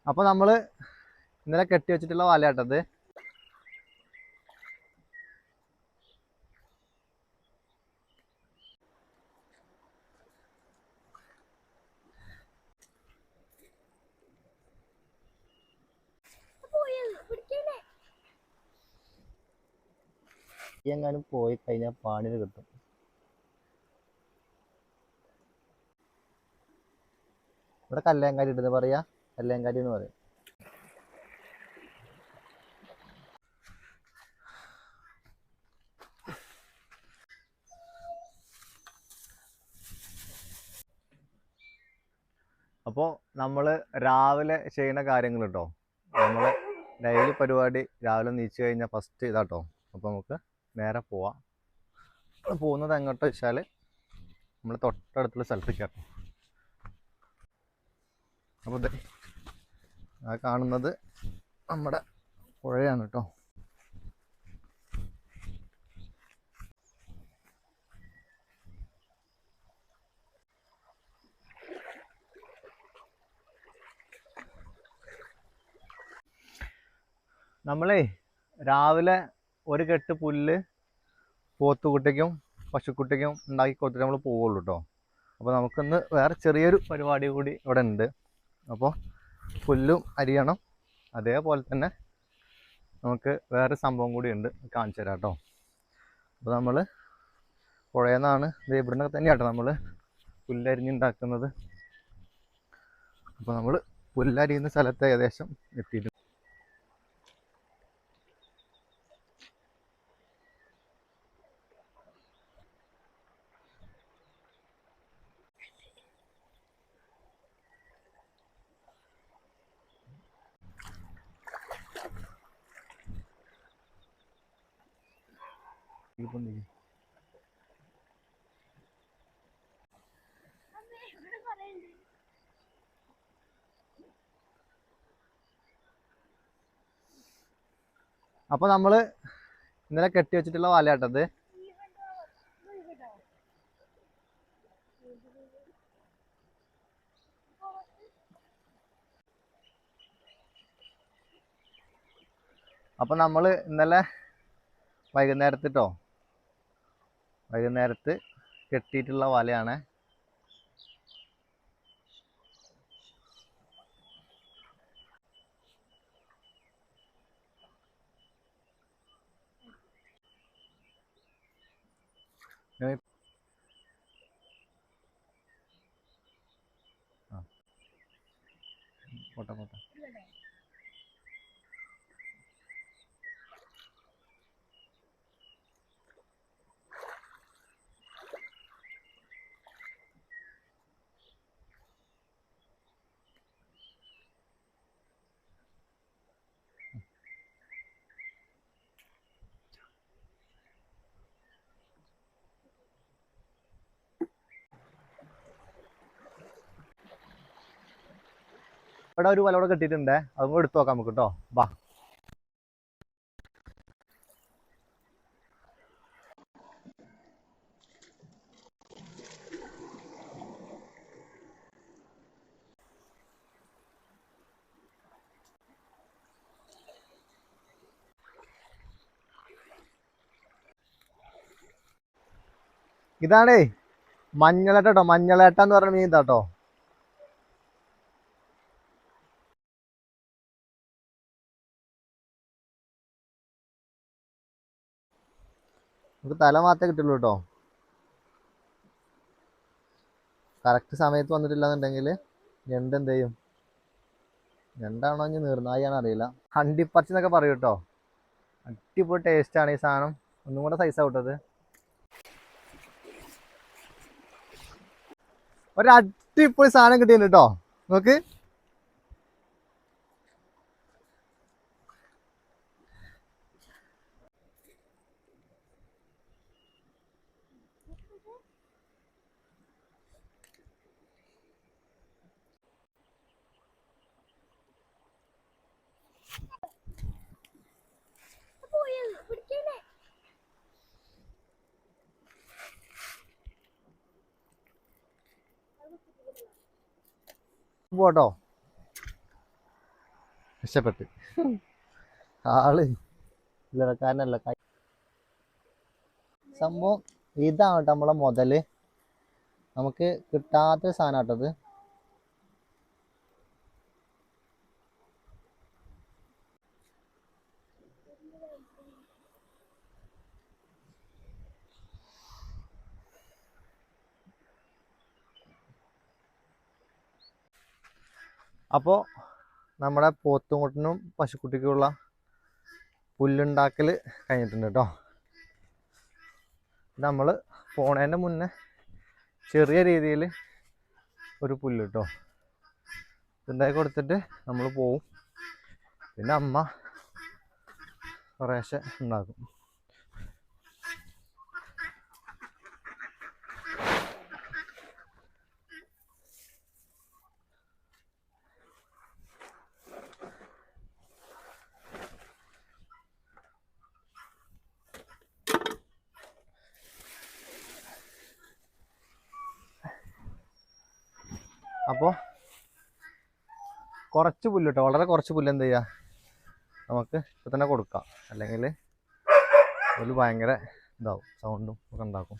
അപ്പോൾ നമ്മൾ ഇന്നലെ കെട്ടി വെച്ചിട്ടുള്ള വലയാട്ടത്. എങ്ങാനും പോയി കഴിഞ്ഞാൽ പാണിന് കിട്ടും. ഇവിടെ കല്ലേങ്കാരി ഇടുന്നത് പറയാ, കല്ലേങ്കാരി എന്ന് പറയും. അപ്പോൾ നമ്മൾ രാവിലെ ചെയ്യുന്ന കാര്യങ്ങൾ കേട്ടോ, നമ്മൾ ഡെയിലി പരിപാടി രാവിലെ നീച്ചു കഴിഞ്ഞാൽ ഫസ്റ്റ് ഇതാട്ടോ. അപ്പോൾ നമുക്ക് നേരെ പോവാം. പോകുന്നത് എങ്ങോട്ട് വെച്ചാൽ നമ്മൾ തൊട്ടടുത്തുള്ള സ്ഥലത്തേക്കാട്ടോ. അപ്പോൾ ആ കാണുന്നത് നമ്മുടെ പുഴയാണ് കേട്ടോ. നമ്മളേ രാവിലെ ഒരു കെട്ട് പുല്ല് പോത്തുകുട്ടിക്കും പശുക്കുട്ടിക്കും ഉണ്ടാക്കി കൊടുത്തിട്ട് നമ്മൾ പോവുള്ളൂ കേട്ടോ. അപ്പോൾ നമുക്കിന്ന് വേറെ ചെറിയൊരു പരിപാടി കൂടി ഇവിടെ ഉണ്ട്. അപ്പോൾ പുല്ലും അരിയണം, അതേപോലെ തന്നെ നമുക്ക് വേറെ സംഭവം കൂടി ഉണ്ട്, കാണിച്ചു തരാം കേട്ടോ. അപ്പോൾ നമ്മൾ പുഴയിൽ നിന്നാണ് ഇത്, ഇവിടുന്ന് തന്നെയാട്ടോ നമ്മൾ പുല്ലരിഞ്ഞുണ്ടാക്കുന്നത്. അപ്പോൾ നമ്മൾ പുല്ലരിയുന്ന സ്ഥലത്ത് ഏകദേശം എത്തിയിട്ടുണ്ട്. അപ്പോൾ നമ്മൾ ഇന്നലെ കെട്ടി വെച്ചിട്ടുള്ള വലയാട്ടത്. അപ്പോൾ നമ്മൾ ഇന്നലെ വൈകുന്നേരത്ത് കെട്ടിയിട്ടുള്ള വലയാണ്. പോട്ടെ. ഇവിടെ ഒരു വല കൂടെ കെട്ടിയിട്ടുണ്ട്, അതും കൂടെ എടുത്തു നോക്കാം നമുക്ക് കേട്ടോ. ബാ. ഇതാണേ മഞ്ഞളേട്ട കേട്ടോ, മഞ്ഞളേട്ട എന്ന് പറഞ്ഞ മീൻ ഇതാട്ടോ. നമുക്ക് തല മാത്രമേ കിട്ടുള്ളൂ കേട്ടോ. കറക്റ്റ് സമയത്ത് വന്നിട്ടില്ലാന്നുണ്ടെങ്കിൽ ഞണ്ട് എന്ത് ചെയ്യും, ഞണ്ടാണോ ഇനി നീർനായിയാണോ അറിയില്ല. ഹണ്ടിപ്പച്ച എന്നൊക്കെ പറയും കേട്ടോ. അടിപൊളി ടേസ്റ്റാണ് ഈ സാധനം. ഒന്നും കൂടെ സൈസ് ആവട്ടത്. ഒരു അടിപൊളി സാധനം കിട്ടിയിട്ടുണ്ട് കേട്ടോ. നോക്ക്, പോട്ടോ. രക്ഷപ്പെട്ട്. ആള് ചില്ലറക്കാരനല്ല. സംഭവം ഇതാണ് കേട്ടോ നമ്മളെ മുതല്. നമുക്ക് കിട്ടാത്ത സാധനം കേട്ടത്. അപ്പോൾ നമ്മുടെ പോത്തുംകുട്ടിനും പശുക്കുട്ടിക്കുമുള്ള പുല്ലുണ്ടാക്കൽ കഴിഞ്ഞിട്ടുണ്ട് കേട്ടോ. നമ്മൾ പോണേൻ്റെ മുന്നേ ചെറിയ രീതിയിൽ ഒരു പുല്ല് കേട്ടോ ഉണ്ടാക്കി കൊടുത്തിട്ട് നമ്മൾ പോവും. പിന്നെ അമ്മ കുറേശ്ശെ ഉണ്ടാക്കും. അപ്പോൾ കുറച്ച് പുല്ല് കേട്ടോ, വളരെ കുറച്ച് പുല്ല് എന്ത് ചെയ്യുക നമുക്ക് ഇപ്പം തന്നെ കൊടുക്കാം. അല്ലെങ്കിൽ ഒരു ഭയങ്കര ഇതാവും, സൗണ്ടും ഒക്കെ ഉണ്ടാക്കും.